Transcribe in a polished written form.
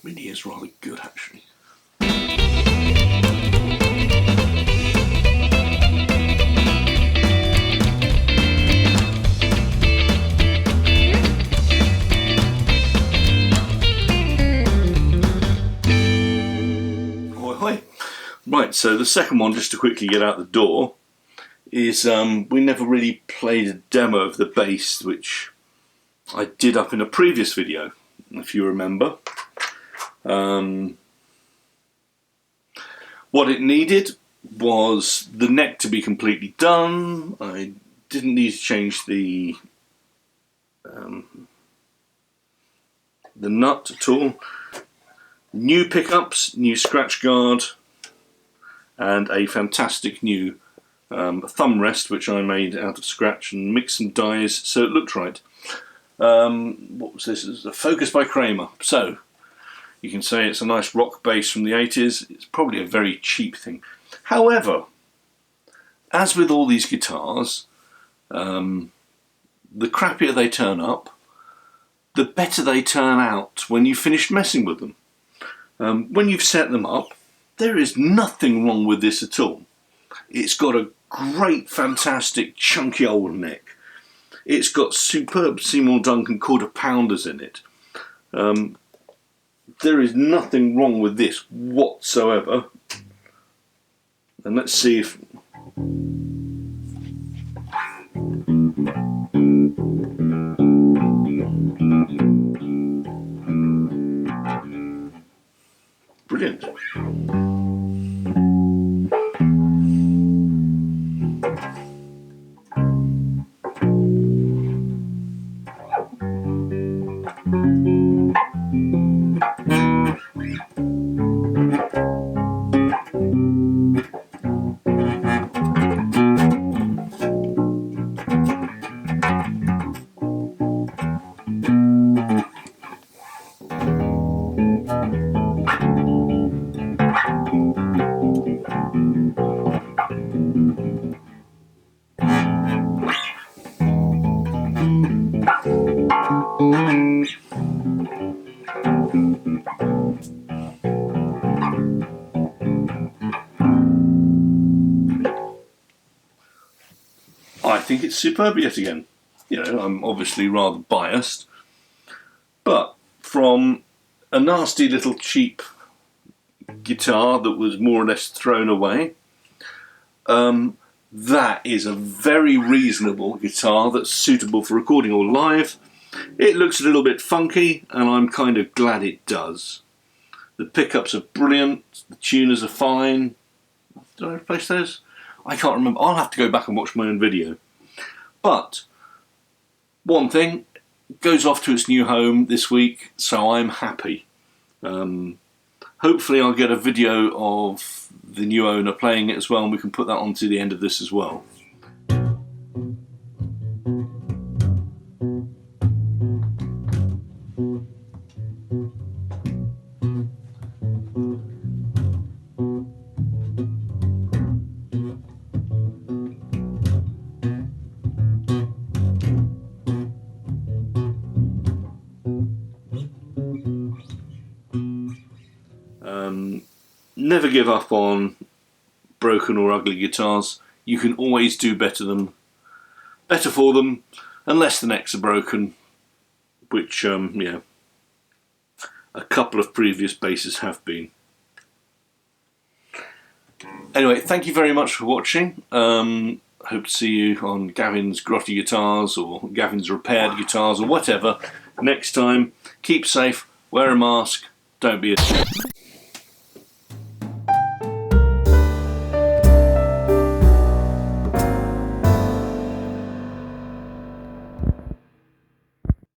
really is rather good, actually. Ahoy. Right, so the second one, just to quickly get out the door, is we never really played a demo of the bass, which I did up in a previous video, if you remember. What it needed was the neck to be completely done. I didn't need to change the nut at all. New pickups, new scratch guard, and a fantastic new thumb rest, which I made out of scratch and mixed some dyes so it looked right. What was this? It's a Focus by Kramer. So you can say it's a nice rock bass from the 80s. It's probably a very cheap thing. However, as with all these guitars, the crappier they turn up, the better they turn out when you finish messing with them. When you've set them up, there is nothing wrong with this at all. It's got a great, fantastic, chunky old neck. It's got superb Seymour Duncan Quarter Pounders in it. There is nothing wrong with this whatsoever. And let's see if... Brilliant. I think it's superb yet again. You know, I'm obviously rather biased, but from a nasty little cheap guitar that was more or less thrown away, that is a very reasonable guitar that's suitable for recording or live. It looks a little bit funky, and I'm kind of glad it does. The pickups are brilliant, the tuners are fine. Did I replace those? I can't remember. I'll have to go back and watch my own video. But one thing, goes off to its new home this week, so I'm happy. Hopefully I'll get a video of the new owner playing it as well, and we can put that onto the end of this as well. Never give up on broken or ugly guitars. You can always do better for them, unless the necks are broken, which yeah, a couple of previous basses have been. Anyway, thank you very much for watching. Hope to see you on Gavin's Grotty guitars or Gavin's repaired guitars or whatever next time. Keep safe, wear a mask, don't be a